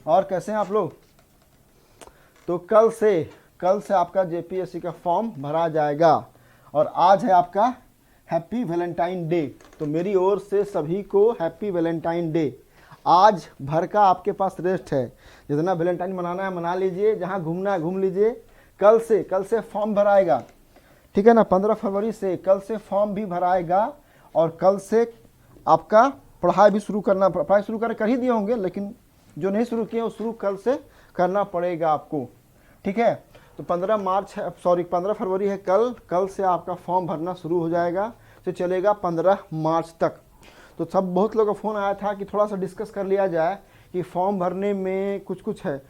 और कैसे हैं आप लोग? तो कल से आपका जेपीएससी का फॉर्म भरा जाएगा और आज है आपका हैप्पी वैलेंटाइन डे। तो मेरी ओर से सभी को हैप्पी वैलेंटाइन डे। आज भर का आपके पास रेस्ट है, जितना वैलेंटाइन मनाना है मना लीजिए, जहाँ घूमना है घूम लीजिए। कल से फॉर्म भराएगा, ठीक है ना। 15 फरवरी से कल से फॉर्म भी भराएगा और कल से आपका पढ़ाई भी शुरू करना, पढ़ाई शुरू कर ही दिए होंगे, लेकिन जो नहीं शुरू किए वो शुरू कल से करना पड़ेगा आपको, ठीक है। तो 15 फरवरी है कल से आपका फॉर्म भरना शुरू हो जाएगा, तो चलेगा 15 मार्च तक। तो सब बहुत लोगों का फ़ोन आया था कि थोड़ा सा डिस्कस कर लिया जाए कि फॉर्म भरने में कुछ है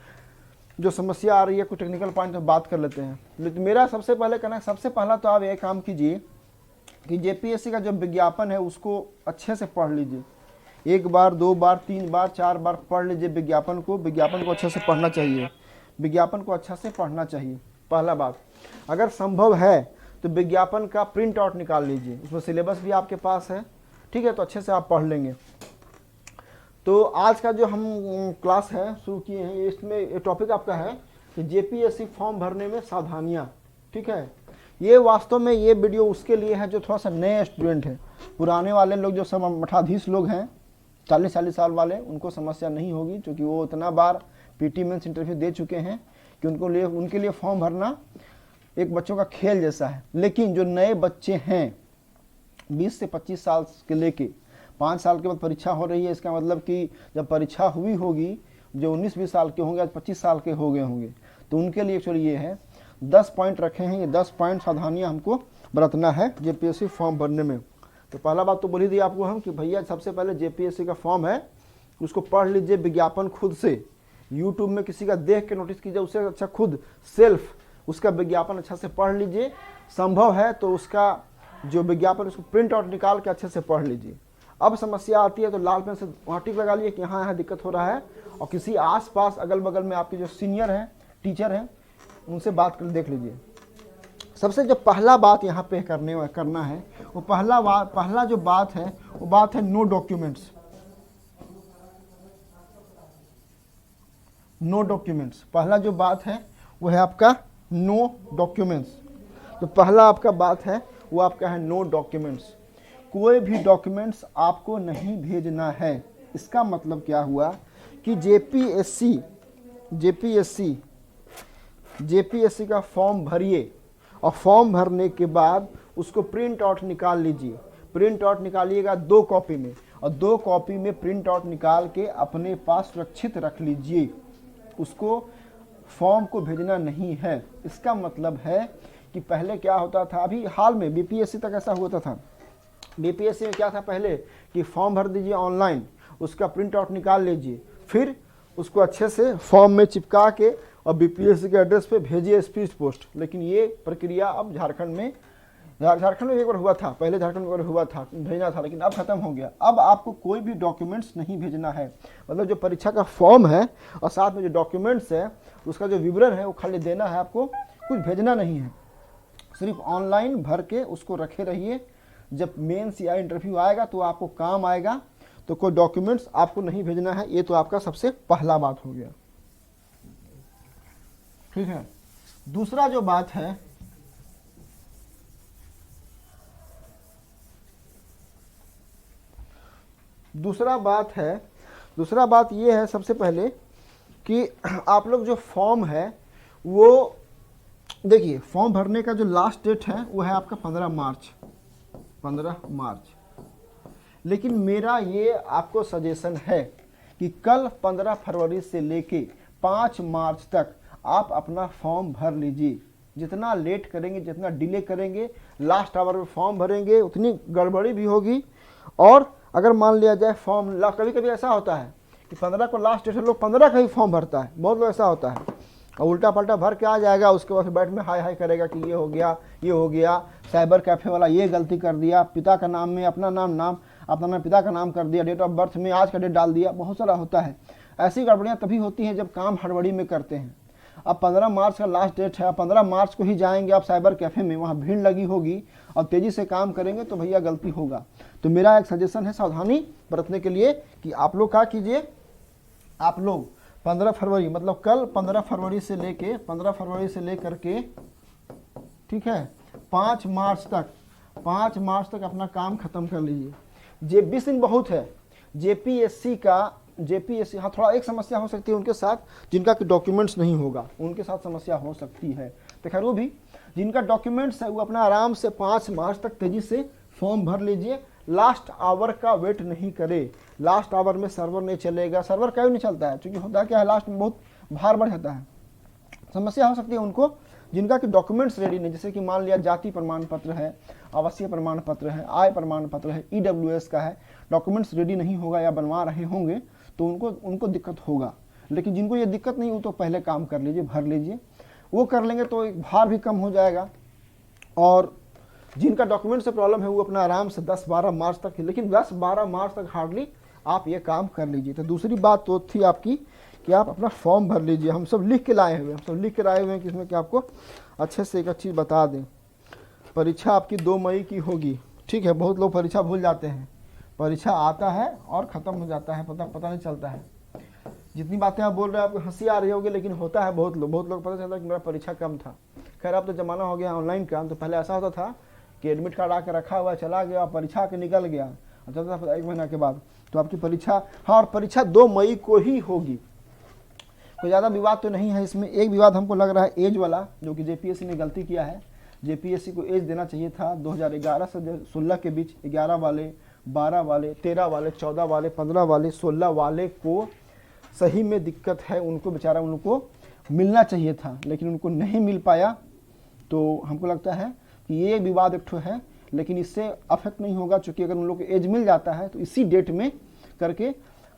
जो समस्या आ रही है, कुछ टेक्निकल पॉइंट में बात कर लेते हैं। लेकिन मेरा सबसे पहले कहना है, सबसे पहला तो आप ये काम कीजिए कि जेपीएससी का जो विज्ञापन है उसको अच्छे से पढ़ लीजिए। 1 बार 2 बार 3 बार 4 बार पढ़ लीजिए विज्ञापन को अच्छे से पढ़ना चाहिए, विज्ञापन को अच्छा से पढ़ना चाहिए। पहला बात, अगर संभव है तो विज्ञापन का प्रिंट आउट निकाल लीजिए, उसमें सिलेबस भी आपके पास है, ठीक है, तो अच्छे से आप पढ़ लेंगे। तो आज का जो हम क्लास है शुरू किए हैं, इसमें टॉपिक आपका है कि जेपीएससी फॉर्म भरने में सावधानियाँ, ठीक है। ये वास्तव में ये वीडियो उसके लिए है जो थोड़ा सा नए स्टूडेंट हैं। पुराने वाले लोग जो सब मठाधीश लोग हैं 40 साल वाले, उनको समस्या नहीं होगी, क्योंकि वो उतना बार पीटी मेंस इंटरव्यू दे चुके हैं कि उनके लिए फॉर्म भरना एक बच्चों का खेल जैसा है। लेकिन जो नए बच्चे हैं 20 से 25 साल के लेके 5 साल के बाद परीक्षा हो रही है, इसका मतलब कि जब परीक्षा हुई होगी, जो 19-20 साल के होंगे आज 25 साल के हो गए होंगे, तो उनके लिए एक्चुअली ये है 10 पॉइंट रखे हैं। ये 10 पॉइंट सावधानियाँ हमको बरतना है जेपीएससी फॉर्म भरने में। तो पहला बात तो बोल ही दी आपको हम कि भैया सबसे पहले जेपीएससी का फॉर्म है उसको पढ़ लीजिए, विज्ञापन खुद से, यूट्यूब में किसी का देख के नोटिस कीजिए, उससे अच्छा खुद सेल्फ उसका विज्ञापन अच्छा से पढ़ लीजिए। संभव है तो उसका जो विज्ञापन उसको प्रिंट आउट निकाल के अच्छे से पढ़ लीजिए। अब समस्या आती है तो लाल पेन से वहाँ टिक लगा लिए कि यहाँ दिक्कत हो रहा है, और किसी आसपास अगल बगल में आपके जो सीनियर हैं, टीचर हैं, उनसे बात कर देख लीजिए। सबसे जो पहला बात यहाँ पे करना है वो पहला जो बात है वो बात है नो डॉक्यूमेंट्स। नो डॉक्यूमेंट्स, पहला जो बात है वो है आपका नो डॉक्यूमेंट्स। तो पहला आपका बात है वो आपका है नो डॉक्यूमेंट्स। कोई भी डॉक्यूमेंट्स आपको नहीं भेजना है। इसका मतलब क्या हुआ कि जेपीएससी का फॉर्म भरिए और फॉर्म भरने के बाद उसको प्रिंट आउट निकाल लीजिए। प्रिंट आउट निकालिएगा 2 कॉपी में, और 2 कॉपी में प्रिंट आउट निकाल के अपने पास सुरक्षित रख लीजिए। उसको फॉर्म को भेजना नहीं है। इसका मतलब है कि पहले क्या होता था, अभी हाल में बीपीएससी तक ऐसा होता था। बीपीएससी में क्या था पहले कि फॉर्म भर दीजिए ऑनलाइन, उसका प्रिंट आउट निकाल लीजिए, फिर उसको अच्छे से फॉर्म में चिपका के और बीपीएससी के एड्रेस पे भेजिए स्पीड पोस्ट। लेकिन ये प्रक्रिया अब झारखंड में एक बार हुआ था, पहले झारखंड में एक बार हुआ था, भेजना था, लेकिन अब खत्म हो गया। अब आपको कोई भी डॉक्यूमेंट्स नहीं भेजना है। मतलब जो परीक्षा का फॉर्म है और साथ में जो डॉक्यूमेंट्स है उसका जो विवरण है वो खाली देना है, आपको कुछ भेजना नहीं है। सिर्फ ऑनलाइन भर के उसको रखे रहिए, जब मेंस या इंटरव्यू आएगा तो आपको काम आएगा। तो कोई डॉक्यूमेंट्स आपको नहीं भेजना है। ये तो आपका सबसे पहला बात हो गया, ठीक है। दूसरा जो बात है, दूसरा बात ये है सबसे पहले कि आप लोग जो फॉर्म है वो देखिए, फॉर्म भरने का जो लास्ट डेट है वो है आपका 15 मार्च। लेकिन मेरा ये आपको सजेशन है कि कल 15 फरवरी से लेके 5 मार्च तक आप अपना फॉर्म भर लीजिए। जितना लेट करेंगे, जितना डिले करेंगे, लास्ट आवर में फॉर्म भरेंगे, उतनी गड़बड़ी भी होगी। और अगर मान लिया जाए फॉर्म, कभी कभी ऐसा होता है कि 15 को लास्ट डेट है, लोग 15 का ही फॉर्म भरता है, बहुत लोग ऐसा होता है, और उल्टा पल्टा भर के आ जाएगा। उसके बाद बैठ में हाय करेगा कि ये हो गया, साइबर कैफे वाला ये गलती कर दिया, पिता का नाम में अपना नाम पिता का नाम कर दिया, डेट ऑफ बर्थ में आज का डेट डाल दिया, बहुत सारा होता है। ऐसी गड़बड़ियाँ तभी होती हैं जब काम हड़बड़ी में करते हैं। अब 15 मार्च का लास्ट डेट है, 15 मार्च को ही जाएंगे आप साइबर कैफ़े में, वहाँ भीड़ लगी होगी और तेज़ी से काम करेंगे तो भैया गलती होगा। तो मेरा एक सजेशन है सावधानी बरतने के लिए कि आप लोग क्या कीजिए, आप लोग 15 फरवरी मतलब कल 15 फरवरी से लेकर के ठीक है 5 मार्च तक अपना काम खत्म कर लीजिए। जे 20 दिन बहुत है। जेपीएससी हाँ थोड़ा एक समस्या हो सकती है उनके साथ जिनका कि डॉक्यूमेंट्स नहीं होगा, उनके साथ समस्या हो सकती है। तो खैर वो भी जिनका डॉक्यूमेंट्स है वो अपना आराम से 5 मार्च तक तेजी से फॉर्म भर लीजिए। लास्ट आवर का वेट नहीं करे। लास्ट आवर में सर्वर नहीं चलेगा, सर्वर क्यों नहीं चलता है? क्योंकि होता क्या है लास्ट में बहुत भार बढ़ जाता है। समस्या हो सकती है उनको जिनका कि डॉक्यूमेंट्स रेडी नहीं, जैसे कि मान लिया जाति प्रमाण पत्र है, आवासीय प्रमाण पत्र है, आय प्रमाण पत्र है, ईडब्ल्यूएस का है, डॉक्यूमेंट्स रेडी नहीं होगा या बनवा रहे होंगे तो उनको दिक्कत होगा। लेकिन जिनको ये दिक्कत नहीं हो तो पहले काम कर लीजिए, भर लीजिए। वो कर लेंगे तो एक भार भी कम हो जाएगा। और जिनका डॉक्यूमेंट से प्रॉब्लम है वो अपना आराम से 10-12 मार्च तक, लेकिन 10-12 मार्च तक हार्डली आप ये काम कर लीजिए। तो दूसरी बात तो थी आपकी कि आप अपना फॉर्म भर लीजिए। हम सब लिख के लाए हुए हैं कि इसमें कि आपको अच्छे से एक चीज़ बता दें। परीक्षा आपकी 2 मई की होगी, ठीक है। बहुत लोग परीक्षा भूल जाते हैं, परीक्षा आता है और ख़त्म हो जाता है, पता नहीं चलता है। जितनी बातें आप बोल रहे हैं आपको हंसी आ रही होगी, लेकिन होता है बहुत लोग पता चलता है कि मेरा परीक्षा कम था। खैर अब तो ज़माना हो गया ऑनलाइन का, तो पहले ऐसा होता था कि एडमिट कार्ड आकर रखा हुआ चला गया, परीक्षा के निकल गया, चलता था 1 महीना के बाद। तो आपकी परीक्षा, हाँ, और परीक्षा 2 मई को ही होगी। कोई ज़्यादा विवाद तो नहीं है इसमें। एक विवाद हमको लग रहा है एज वाला, जो कि जेपीएससी ने गलती किया है। जेपीएससी को एज देना चाहिए था 2011 से 16 के बीच। 11 वाले, 12 वाले, 13 वाले, 14 वाले, 15 वाले, 16 वाले को सही में दिक्कत है, उनको बेचारा उनको मिलना चाहिए था, लेकिन उनको नहीं मिल पाया। तो हमको लगता है कि ये विवाद एक ठो है, लेकिन इससे अफेक्ट नहीं होगा, चूँकि अगर उन लोग को एज मिल जाता है तो इसी डेट में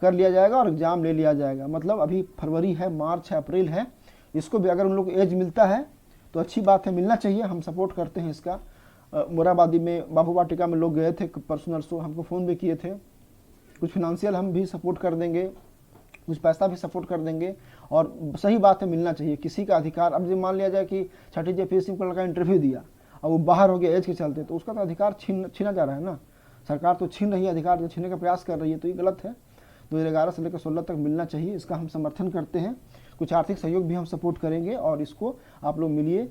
कर लिया जाएगा और एग्ज़ाम ले लिया जाएगा। मतलब अभी फरवरी है, मार्च है, अप्रैल है, इसको भी अगर उन लोग को एज मिलता है तो अच्छी बात है, मिलना चाहिए। हम सपोर्ट करते हैं इसका। मोराबादी में, बाबू वाटिका में लोग गए थे पर्सनल, सो हमको फ़ोन भी किए थे। कुछ फिनंशियल हम भी सपोर्ट कर देंगे, कुछ पैसा भी सपोर्ट कर देंगे। और सही बात है, मिलना चाहिए किसी का अधिकार। अब जब मान लिया जाए कि छठी जेपीएससी को लड़का इंटरव्यू दिया और वो बाहर हो गया एज के चलते, तो उसका तो अधिकार छीना जा रहा है ना। सरकार तो छीन रही है अधिकार, जो छीनने का प्रयास कर रही है, तो ये गलत है। 2011 से लेकर 16 तक मिलना चाहिए, इसका हम समर्थन करते हैं। कुछ आर्थिक सहयोग भी हम सपोर्ट करेंगे और इसको आप लोग मिलिए,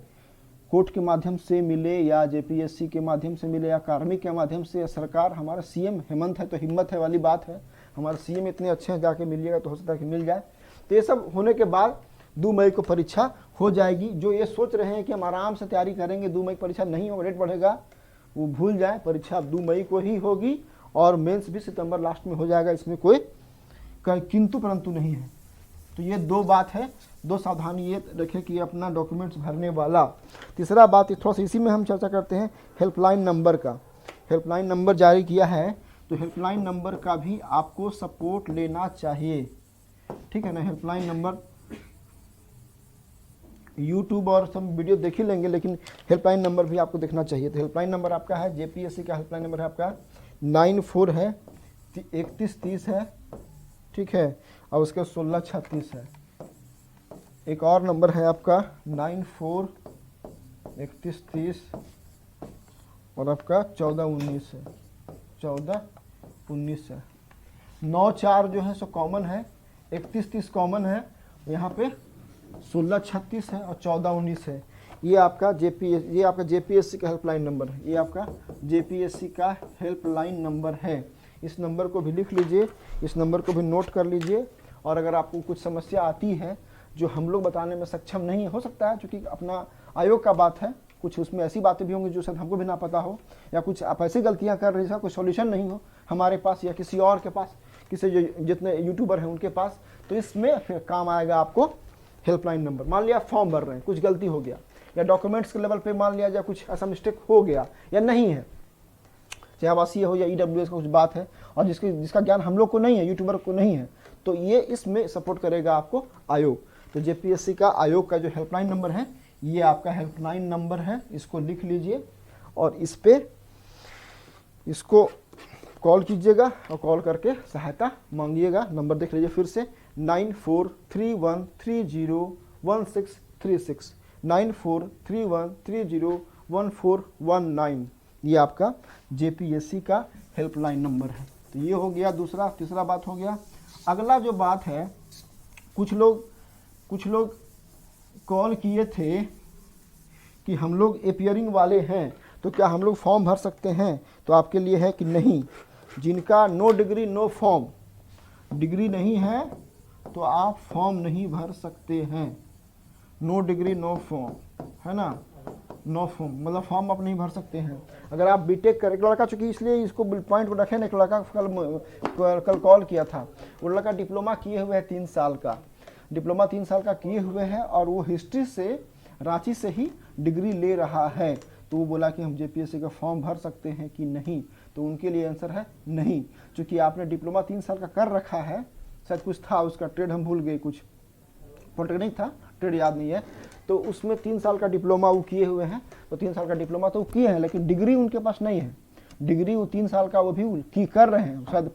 कोर्ट के माध्यम से मिले या जेपीएससी के माध्यम से मिले या कार्मिक के माध्यम से या सरकार। हमारा सीएम हेमंत है तो हिम्मत है वाली बात है। हमारे सीएम इतने अच्छे हैं, जाके मिलिएगा तो हो सकता है कि मिल जाए। तो ये सब होने के बाद 2 मई को परीक्षा हो जाएगी। जो ये सोच रहे हैं कि हम आराम से तैयारी करेंगे, 2 मई परीक्षा नहीं होगा, रेट बढ़ेगा, वो भूल जाए। परीक्षा 2 मई को ही होगी और मेंस भी सितंबर लास्ट में हो जाएगा। इसमें कोई किंतु परंतु नहीं है। तो ये 2 बात है, 2 सावधानी ये रखें कि अपना डॉक्यूमेंट्स भरने वाला। तीसरा बात थोड़ा सा इसी में हम चर्चा करते हैं हेल्पलाइन नंबर का। हेल्पलाइन नंबर जारी किया है, तो हेल्पलाइन नंबर का भी आपको सपोर्ट लेना चाहिए, ठीक है ना। हेल्पलाइन नंबर यूट्यूब और सब वीडियो देख ही लेंगे, लेकिन हेल्पलाइन नंबर भी आपको देखना चाहिए। तो हेल्पलाइन नंबर आपका है, जेपीएससी का हेल्पलाइन नंबर है आपका 94 है, 3130 है, ठीक है, और उसके 1636 है। एक और नंबर है आपका 94 3130 और आपका 1419 है, 1419 है। 94 जो है सो कॉमन है, 3130 कॉमन है, यहाँ पे 1636 है और 1419 है। ये आपका जेपीएससी का हेल्पलाइन नंबर है। ये आपका जेपीएससी का हेल्पलाइन नंबर है। इस नंबर को भी लिख लीजिए, इस नंबर को भी नोट कर लीजिए। और अगर आपको कुछ समस्या आती है जो हम लोग बताने में सक्षम नहीं हो सकता है, क्योंकि अपना आयोग का बात है, कुछ उसमें ऐसी बातें भी होंगी जो शायद हमको भी ना पता हो, या कुछ आप ऐसी गलतियां कर रहे हैं कोई सॉल्यूशन नहीं हो हमारे पास या किसी और के पास, किसी जो जितने यूट्यूबर हैं उनके पास, तो इसमें फिर काम आएगा आपको हेल्पलाइन नंबर। मान लिया फॉर्म भर रहे हैं, कुछ गलती हो गया, या डॉक्यूमेंट्स के लेवल पे मान लिया जाए कुछ ऐसा मिस्टेक हो गया या नहीं है, चाहे आवासीय हो या ईडब्ल्यूएस का कुछ बात है, और जिसका ज्ञान हम लोग को नहीं है, यूट्यूबर को नहीं है, तो ये इसमें सपोर्ट करेगा आपको आयोग। तो जेपीएससी का आयोग का जो हेल्पलाइन नंबर है, ये आपका हेल्पलाइन नंबर है, इसको लिख लीजिए और इस पे इसको कॉल कीजिएगा और कॉल करके सहायता मांगिएगा। नंबर देख लीजिए फिर से 9431301636, 9431301419, ये आपका जेपीएससी का हेल्पलाइन नंबर है। तो ये हो गया दूसरा। तीसरा बात हो गया। अगला जो बात है कुछ लोग कॉल किए थे कि हम लोग एपियरिंग वाले हैं तो क्या हम लोग फॉर्म भर सकते हैं, तो आपके लिए है कि नहीं। जिनका no degree no form, degree नहीं है तो आप फॉर्म नहीं भर सकते हैं। नो डिग्री नो फॉर्म है ना, नो फॉर्म मतलब फॉर्म आप नहीं भर सकते हैं। अगर आप बीटेक कर, एक लड़का, चूंकि इसलिए इसको पॉइंट पर रखे ना, एक लड़का कल कॉल किया था, वो लड़का डिप्लोमा किए हुए है 3 साल का, डिप्लोमा 3 साल का किए हुए हैं और वो हिस्ट्री से रांची से ही डिग्री ले रहा है। तो वो बोला कि हम जेपीएससी का फॉर्म भर सकते हैं कि नहीं, तो उनके लिए आंसर है नहीं। चूँकि आपने डिप्लोमा 3 साल का कर रखा है, शायद कुछ था उसका ट्रेड, हम भूल गए, कुछ पॉलिटेक्निक था, ट्रेड याद नहीं है, तो उसमें 3 साल का डिप्लोमा वो किए हुए हैं, तो 3 साल का डिप्लोमा तो वो किए हैं, लेकिन डिग्री उनके पास नहीं है। डिग्री वो 3 साल का वो भी कर रहे हैं, शायद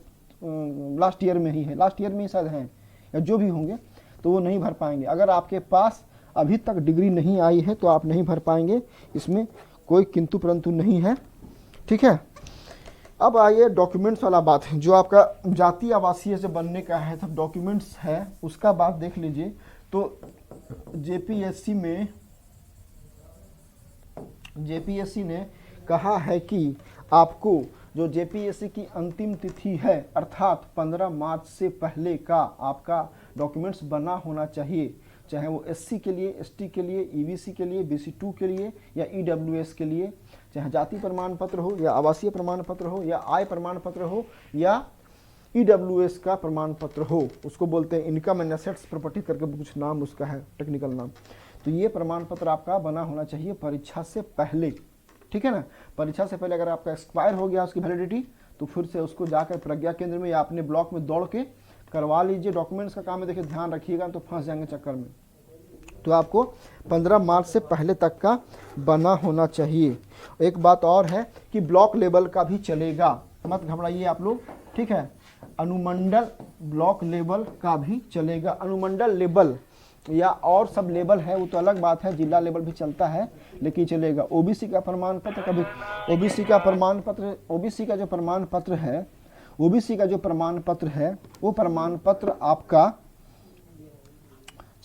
लास्ट ईयर में ही है, लास्ट ईयर में ही शायद हैं या जो भी होंगे, तो वो नहीं भर पाएंगे। अगर आपके पास अभी तक डिग्री नहीं आई है तो आप नहीं भर पाएंगे, इसमें कोई किंतु परंतु नहीं है, ठीक है। अब आइए डॉक्यूमेंट्स वाला बात है, जो आपका जातीय आवासीय से बनने का है, सब डॉक्यूमेंट्स है, उसका बात देख लीजिए। तो जेपीएससी ने कहा है कि आपको जो जेपीएससी की अंतिम तिथि है अर्थात 15 मार्च से पहले का आपका डॉक्यूमेंट्स बना होना चाहिए, चाहे वो एससी के लिए, एसटी के लिए, ईबीसी के लिए, बीसी2 के लिए या ईडब्ल्यूएस के लिए, चाहे जाति प्रमाण पत्र हो या आवासीय प्रमाण पत्र हो या आय प्रमाण पत्र हो या ईडब्ल्यूएस का प्रमाण पत्र हो, उसको बोलते हैं इनकम एंड एसेट्स प्रॉपर्टी करके कुछ नाम उसका है, टेक्निकल नाम। तो ये प्रमाण पत्र आपका बना होना चाहिए परीक्षा से पहले, ठीक है ना। परीक्षा से पहले अगर आपका एक्सपायर हो गया उसकी वैलिडिटी, तो फिर से उसको जाकर प्रज्ञा केंद्र में या अपने ब्लॉक में दौड़ के करवा लीजिए। डॉक्यूमेंट्स का काम है, देखिए ध्यान रखिएगा तो फंस जाएंगे चक्कर में। तो आपको 15 मार्च से पहले तक का बना होना चाहिए। एक बात और है कि ब्लॉक लेवल का भी चलेगा, मत घबराइए आप लोग, ठीक है। अनुमंडल ब्लॉक लेवल का भी चलेगा। अनुमंडल लेवल या और सब लेवल है वो तो अलग बात है, जिला लेवल भी चलता है, लेकिन चलेगा। ओबीसी का प्रमाण पत्र कभी, ओबीसी का प्रमाण पत्र, ओबीसी का जो प्रमाण पत्र है, ओबीसी का जो प्रमाण पत्र है वो प्रमाण पत्र आपका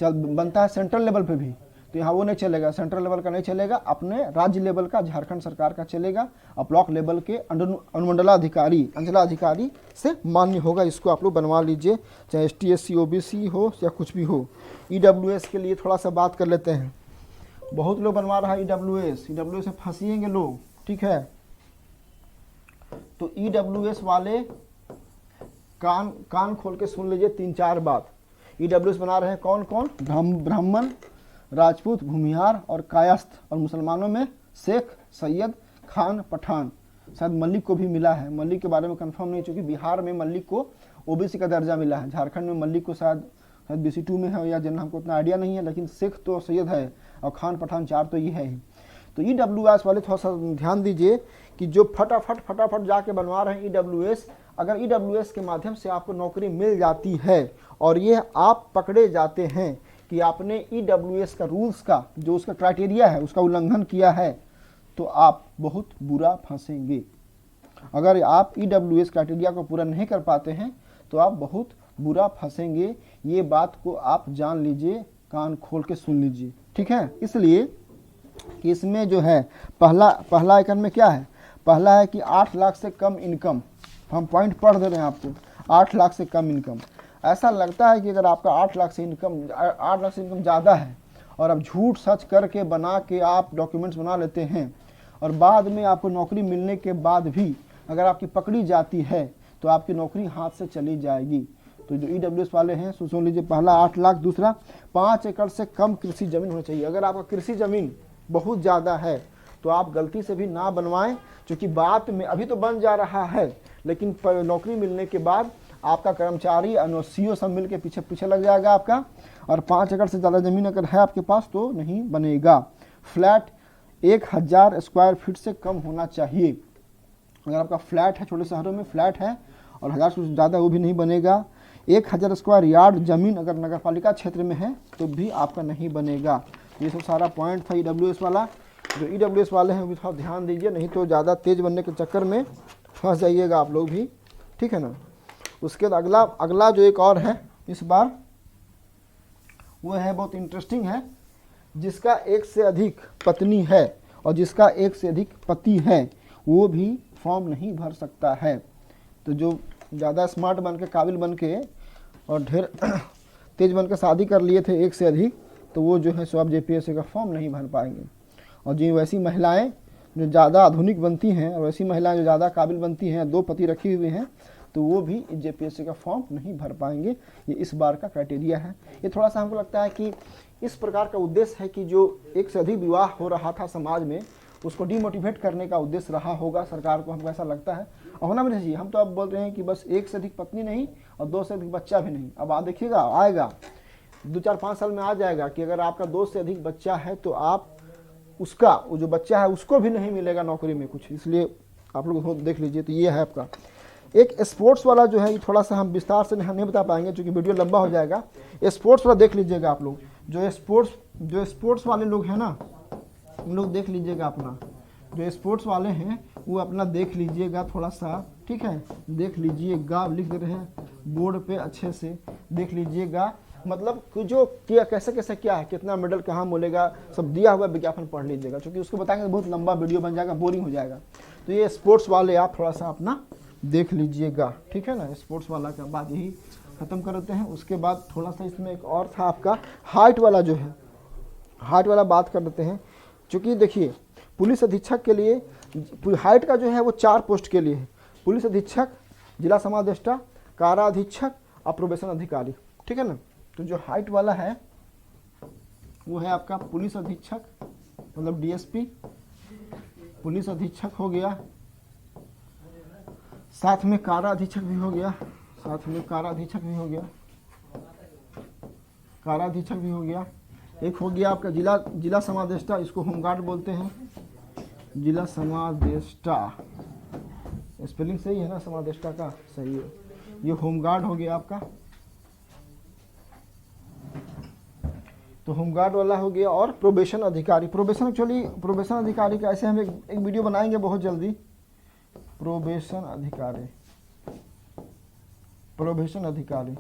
बनता है सेंट्रल लेवल पे भी, तो यहाँ वो नहीं चलेगा, सेंट्रल लेवल का नहीं चलेगा, अपने राज्य लेवल का झारखंड सरकार का चलेगा। और ब्लॉक लेवल के अनुमंडलाधिकारी, अंचलाधिकारी से मान्य होगा, इसको आप लोग बनवा लीजिए, चाहे एसटी एससी ओबीसी हो या कुछ भी हो। ईडब्ल्यूएस के लिए थोड़ा सा बात कर लेते हैं, बहुत लोग बनवा रहा है ईडब्ल्यूएस से फंसिएंगे लोग, ठीक है। तो ईडब्ल्यूएस वाले कान खोल के सुन लीजिए 3-4 बात। ईडब्ल्यूएस बना रहे हैं कौन कौन, ब्राह्मण, राजपूत, भूमिहार और कायस्थ, और मुसलमानों में शेख, सैयद, खान, पठान, शायद मलिक को भी मिला है, मलिक के बारे में कंफर्म नहीं, चूँकि बिहार में मलिक को ओबीसी का दर्जा मिला है, झारखंड में मलिक को शायद बीसी2 में है या जनरल, हमको उतना आइडिया नहीं है, लेकिन शेख तो सैयद है और खान पठान 4 तो ये है ही। तो ईडब्ल्यूएस वाले थोड़ा सा ध्यान दीजिए कि जो फटाफट जाके बनवा रहे हैं ईडब्ल्यूएस, अगर ईडब्ल्यूएस के माध्यम से आपको नौकरी मिल जाती है और ये आप पकड़े जाते हैं कि आपने ईडब्ल्यूएस का रूल्स का जो उसका क्राइटेरिया है उसका उल्लंघन किया है, तो आप बहुत बुरा फंसेंगे। अगर आप ईडब्ल्यूएस क्राइटेरिया को पूरा नहीं कर पाते हैं तो आप बहुत बुरा फंसेंगे, ये बात को आप जान लीजिए, कान खोल के सुन लीजिए, ठीक है। इसलिए कि इसमें जो है पहला आइकन में क्या है, पहला है कि 8 लाख से कम इनकम, हम पॉइंट पढ़ दे रहे हैं आपको, 8 लाख से कम इनकम। ऐसा लगता है कि अगर आपका 8 लाख से इनकम ज़्यादा है और आप झूठ सच करके बना के आप डॉक्यूमेंट्स बना लेते हैं और बाद में आपको नौकरी मिलने के बाद भी अगर आपकी पकड़ी जाती है तो आपकी नौकरी हाथ से चली जाएगी। तो जो ईडब्ल्यूएस वाले हैं सुन लीजिए, पहला 8 लाख, दूसरा 5 एकड़ से कम कृषि जमीन होनी चाहिए। अगर आपका कृषि जमीन बहुत ज़्यादा है तो आप गलती से भी ना बनवाएं, क्योंकि बाद में अभी तो बन जा रहा है लेकिन नौकरी मिलने के बाद आपका कर्मचारी एनओसीओ सब मिल के पीछे लग जाएगा आपका, और 5 एकड़ से ज़्यादा ज़मीन अगर है आपके पास तो नहीं बनेगा। फ्लैट 1000 स्क्वायर फीट से कम होना चाहिए। अगर आपका फ्लैट है, छोटे शहरों में फ्लैट है और 1000 से ज़्यादा वो भी नहीं बनेगा। 1000 स्क्वायर यार्ड ज़मीन अगर नगर पालिका क्षेत्र में है तो भी आपका नहीं बनेगा। ये सब सारा पॉइंट था ईडब्ल्यूएस वाला। जो ईडब्ल्यूएस वाले हैं वो थोड़ा ध्यान दीजिए, नहीं तो ज़्यादा तेज़ बनने के चक्कर में फंस जाइएगा आप लोग भी, ठीक है ना। उसके बाद अगला जो एक और है, इस बार वो है बहुत इंटरेस्टिंग है। जिसका एक से अधिक पत्नी है और जिसका एक से अधिक पति है वो भी फॉर्म नहीं भर सकता है। तो जो ज़्यादा स्मार्ट बन के, काबिल बन के और ढेर तेज बन के शादी कर लिए थे एक से अधिक, तो वो जो है सो आप JPSC का फॉर्म नहीं भर पाएंगे। और जो वैसी महिलाएं जो ज़्यादा आधुनिक बनती हैं और वैसी महिलाएं जो ज़्यादा काबिल बनती हैं, 2 पति रखी हुई हैं, तो वो भी JPSC का फॉर्म नहीं भर पाएंगे। ये इस बार का क्राइटेरिया है। ये थोड़ा सा हमको लगता है कि इस प्रकार का उद्देश्य है कि जो एक से अधिक विवाह हो रहा था समाज में, उसको डीमोटिवेट करने का उद्देश्य रहा होगा सरकार को, हमको ऐसा लगता है। और होना भी नहीं चाहिए। हम तो अब बोल रहे हैं कि बस एक से अधिक पत्नी नहीं और 2 से अधिक बच्चा भी नहीं। अब आप देखिएगा, आएगा 2-4-5 साल में आ जाएगा कि अगर आपका 2 से अधिक बच्चा है तो आप उसका, वो जो बच्चा है उसको भी नहीं मिलेगा नौकरी में कुछ। इसलिए आप लोग देख लीजिए। तो ये है आपका एक स्पोर्ट्स वाला जो है, ये थोड़ा सा हम विस्तार से नहीं बता पाएंगे क्योंकि वीडियो लंबा हो जाएगा। स्पोर्ट्स वाला देख लीजिएगा आप लोग। जो स्पोर्ट्स वाले लोग हैं ना, उन लोग देख लीजिएगा अपना। जो स्पोर्ट्स वाले हैं वो अपना देख लीजिएगा थोड़ा सा, ठीक है, देख लीजिएगा। लिख दे रहे हैं बोर्ड पे, अच्छे से देख लीजिएगा। मतलब कि जो क्या कैसे कैसे क्या है, कितना मेडल कहाँ मिलेगा, सब दिया हुआ विज्ञापन पढ़ लीजिएगा, क्योंकि उसको बताएंगे बहुत लंबा वीडियो बन जाएगा, बोरिंग हो जाएगा। तो ये स्पोर्ट्स वाले आप थोड़ा सा अपना देख लीजिएगा, ठीक है ना। स्पोर्ट्स वाला का बात यही खत्म कर देते हैं। उसके बाद थोड़ा सा इसमें एक और था आपका हाइट वाला, जो है हाइट वाला बात कर देते हैं। चूँकि देखिए पुलिस अधीक्षक के लिए हाइट का जो है वो 4 पोस्ट के लिए है। पुलिस अधीक्षक, जिला समादेष्टा, कारा अधीक्षक और प्रोबेशन अधिकारी, ठीक है ना। तो जो हाइट वाला है वो है आपका पुलिस अधीक्षक, मतलब DSP, पुलिस अधीक्षक हो गया, साथ में कारा अधीक्षक भी हो गया, कारा अधीक्षक भी हो गया। एक हो गया आपका जिला समादेष्टा, इसको होमगार्ड बोलते हैं, जिला समादेष्टा। स्पेलिंग सही है ना समादेष्टा का? सही है। ये होमगार्ड हो गया आपका, तो होमगार्ड वाला हो गया। और प्रोबेशन अधिकारी, प्रोबेशन अधिकारी का ऐसे हम एक वीडियो बनाएंगे बहुत जल्दी। प्रोबेशन अधिकारी,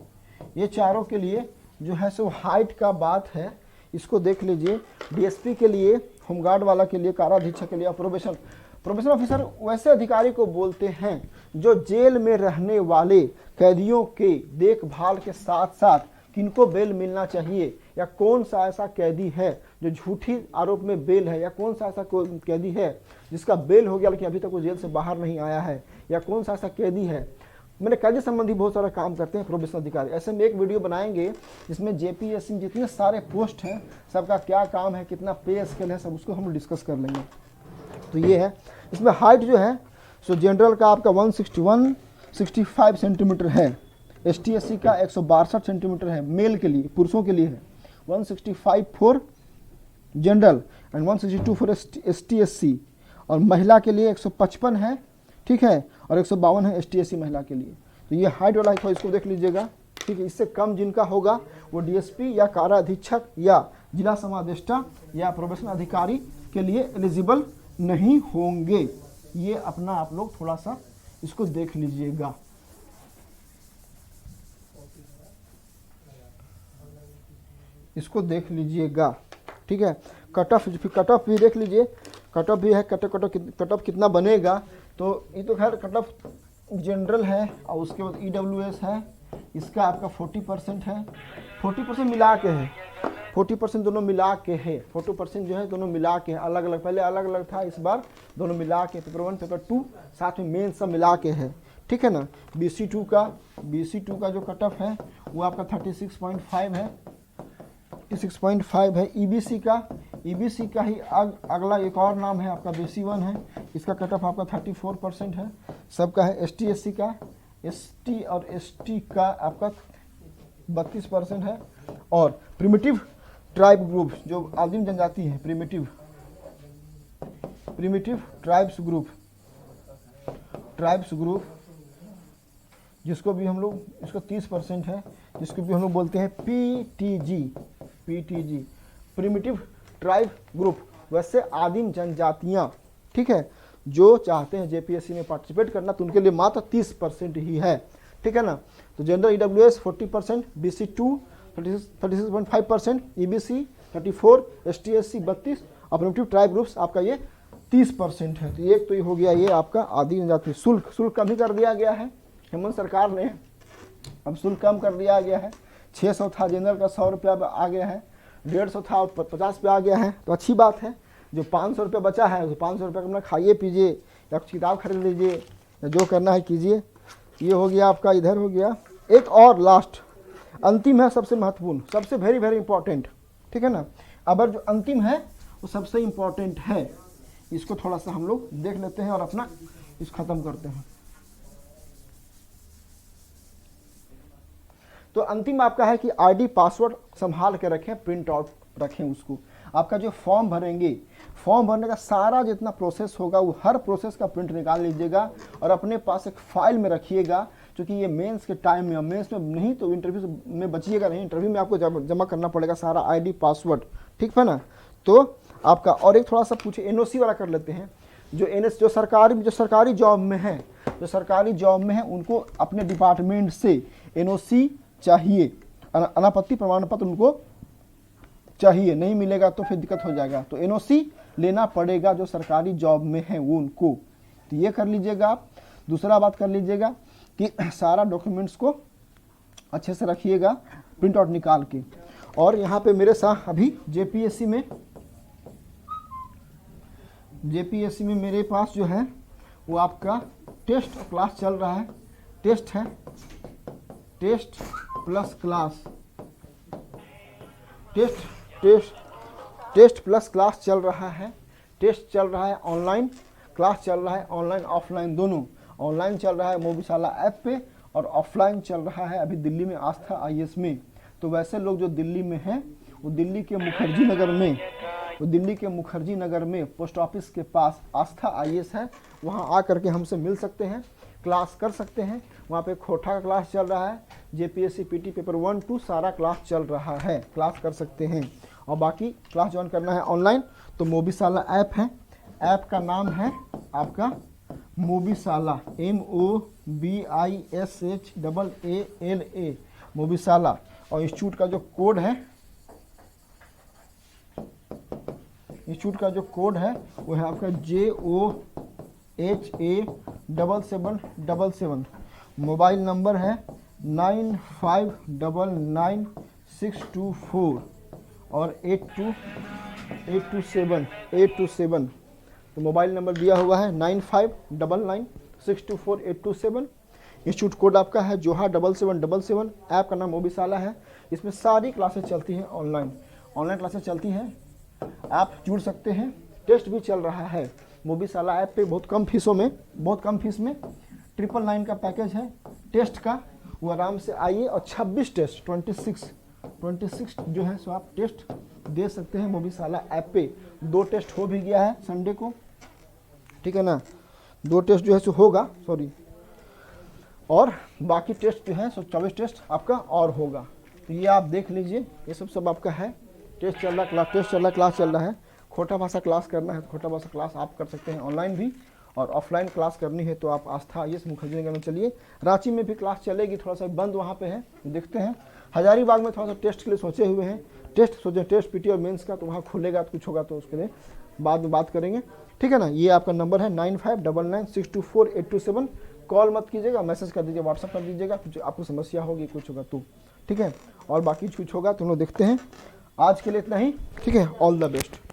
ये चारों के लिए जो है सो हाइट का बात है, इसको देख लीजिए। DSP के लिए, होमगार्ड वाला के लिए, कारा अधीक्षक के लिए, प्रोबेशन ऑफिसर वैसे अधिकारी को बोलते हैं जो जेल में रहने वाले कैदियों के देखभाल के साथ साथ किनको बेल मिलना चाहिए, या कौन सा ऐसा कैदी है जो झूठी आरोप में बेल है, या कौन सा ऐसा कैदी है जिसका बेल हो गया लेकिन अभी तक वो जेल से बाहर नहीं आया है, या कौन सा ऐसा कैदी है। मैंने कैदी संबंधी बहुत सारा काम करते हैं प्रोबेशन अधिकारी। ऐसे में एक वीडियो बनाएंगे जिसमें JPSC में जितने सारे पोस्ट हैं सबका क्या काम है, कितना पे स्केल है, सब उसको हम डिस्कस कर लेंगे। तो ये है। इसमें हाइट जो है सो जनरल का आपका 165 सेंटीमीटर है, ST/SC का 162 सेंटीमीटर है, मेल के लिए, पुरुषों के लिए है 165 for general and 162 for ST/SC, और महिला के लिए 155 है, ठीक है, और 152 है ST/SC महिला के लिए। तो ये हाइट वाला है, इसको देख लीजिएगा, ठीक है। इससे कम जिनका होगा वो DSP या कारा अधीक्षक या जिला समादेष्टा या प्रोबेशन अधिकारी के लिए एलिजिबल नहीं होंगे। ये अपना आप लोग थोड़ा सा इसको देख लीजिएगा। इसको देख लीजिएगा, ठीक है। कट ऑफ भी देख लीजिए, कट ऑफ भी है, कट ऑफ कितना बनेगा। तो ये तो खैर कट ऑफ जनरल है, और उसके बाद EWS है, इसका आपका 40% है, 40% मिला के है, 40% दोनों मिला के है, 40% जो है दोनों मिला के है, अलग अलग, पहले अलग अलग था, इस बार दोनों मिला के पेपर 1 पेपर 2 साथ में मेन सब मिला के है, ठीक है ना। BC2 का जो कट ऑफ है वो आपका 36.5 है, 36.5 है। EBC का ही अगला एक और नाम है आपका BC1 है, इसका कट ऑफ आपका 34% है, सबका है। ST/SC का, ST और ST का आपका 32% है। और प्रिमिटिव ट्राइब ग्रुप, जो आदिम जनजाति है, प्रिमिटिव ट्राइब्स ग्रुप, जिसको भी हम लोग, इसको 30% है, जिसको भी हम लोग बोलते हैं PTG, प्रिमिटिव ट्राइब ग्रुप। वैसे आदिम जनजातियाँ, ठीक है, जो चाहते हैं JPSC में पार्टिसिपेट करना, तो उनके लिए मात्र 30% ही है, ठीक है ना। तो general EWS 40%, BC2 36.5%, EBC 34, ST/SC 32, opportunity tribe groups आपका ये 30% है। तो एक तो ये हो गया ये आपका आदि जनजाति। शुल्क कम ही कर दिया गया है हेमंत सरकार ने, अब शुल्क कम कर दिया गया है। 600 था जनरल का, 100 रुपया आ गया है, 150 था 50 पे आ गया है, तो अच्छी बात है। जो 500 रुपया बचा है उस 500 रुपये अपना खाइए पीजिए या कुछ किताब खरीद लीजिए या जो करना है कीजिए। ये हो गया आपका, इधर हो गया। एक और लास्ट अंतिम है, सबसे महत्वपूर्ण, सबसे वेरी वेरी इंपॉर्टेंट, ठीक है ना। अब जो अंतिम है वो सबसे इम्पॉर्टेंट है, इसको थोड़ा सा हम लोग देख लेते हैं और अपना इस खत्म करते हैं। तो अंतिम आपका है कि आईडी पासवर्ड संभाल के रखें, प्रिंट आउट रखें उसको। आपका जो फॉर्म भरेंगे, फॉर्म भरने का सारा जितना प्रोसेस होगा वो हर प्रोसेस का प्रिंट निकाल लीजिएगा और अपने पास एक फाइल में रखिएगा, क्योंकि ये मेंस के टाइम में, मेंस में नहीं तो इंटरव्यू में बचिएगा नहीं, इंटरव्यू में आपको जमा करना पड़ेगा सारा आईडी पासवर्ड, ठीक है ना। तो आपका और एक थोड़ा सा पूछे एनओसी वाला कर लेते हैं। जो सरकारी जॉब में है, जो सरकारी जॉब में है उनको अपने डिपार्टमेंट से एनओसी चाहिए, अनापत्ति प्रमाण पत्र उनको चाहिए, नहीं मिलेगा तो फिर दिक्कत हो जाएगा। तो एनओसी लेना पड़ेगा जो सरकारी जॉब में है वो उनको, तो ये कर लीजिएगा आप। दूसरा बात कर लीजिएगा कि सारा डॉक्यूमेंट्स को अच्छे से रखिएगा प्रिंट आउट निकाल के। और यहाँ पे मेरे साथ अभी जेपीएससी में मेरे पास जो है वो आपका टेस्ट क्लास चल रहा है, टेस्ट है, test plus class, test plus class चल रहा है। टेस्ट चल रहा है ऑनलाइन, क्लास चल रहा है ऑनलाइन ऑफलाइन दोनों। ऑनलाइन चल रहा है मोबीशाला ऐप पे और ऑफलाइन चल रहा है अभी दिल्ली में आस्था आईएएस में। तो वैसे लोग जो दिल्ली में हैं वो दिल्ली के मुखर्जी नगर में पोस्ट ऑफिस के पास आस्था आईएएस है, वहाँ आ करके हमसे मिल सकते हैं, क्लास कर सकते हैं। वहाँ पे खोटा का क्लास चल रहा है, जेपीएससी पीटी पेपर 1 2 सारा क्लास चल रहा है, क्लास कर सकते हैं। और बाकी क्लास ज्वाइन करना है ऑनलाइन तो मोबीशाला ऐप है, ऐप का नाम है आपका मोबीशाला, MOBISHAALA मोबीशाला। और इंस्टीट्यूट का जो कोड है, वो है आपका JOHA7777। मोबाइल नंबर है 95999624 और 827। तो मोबाइल नंबर दिया हुआ है 9599624827। इंस्टीट्यूट कोड आपका है जोहा 7777। ऐप का नाम मोबीशाला है। इसमें सारी क्लासेस चलती हैं ऑनलाइन क्लासेस चलती हैं, आप जुड़ सकते हैं। टेस्ट भी चल रहा है मोबीशाला ऐप पे बहुत कम फीस में 999 का पैकेज है टेस्ट का, वो आराम से आइए। और 26 टेस्ट 26 जो है सो आप टेस्ट दे सकते हैं मोबीशाला ऐप पे। 2 टेस्ट हो भी गया है संडे को, ठीक है ना, 2 टेस्ट जो है सो होगा, सॉरी, और बाकी टेस्ट जो है सो 24 टेस्ट आपका और होगा। तो ये आप देख लीजिए, ये सब आपका है। टेस्ट चल रहा, क्लास चल रहा है। खोटा भाषा क्लास करना है तो खोटा भाषा क्लास आप कर सकते हैं ऑनलाइन भी, और ऑफलाइन क्लास करनी है तो आप आस्था आईएएस मुखर्जी नगर में चलिए। रांची में भी क्लास चलेगी, थोड़ा सा बंद वहाँ पे है, देखते हैं। हजारीबाग में थोड़ा सा टेस्ट के लिए सोचे हुए हैं, टेस्ट पीटी और मेंस का, तो वहाँ खुलेगा तो कुछ होगा तो उसके लिए बाद में बात करेंगे, ठीक है ना। ये आपका नंबर है 9599624827। कॉल मत कीजिएगा, मैसेज कर दीजिए, व्हाट्सअप कर दीजिएगा, कुछ आपको समस्या होगी कुछ होगा तो, ठीक है। और बाकी कुछ होगा तो हम लोग देखते हैं। आज के लिए इतना ही, ठीक है। All the best.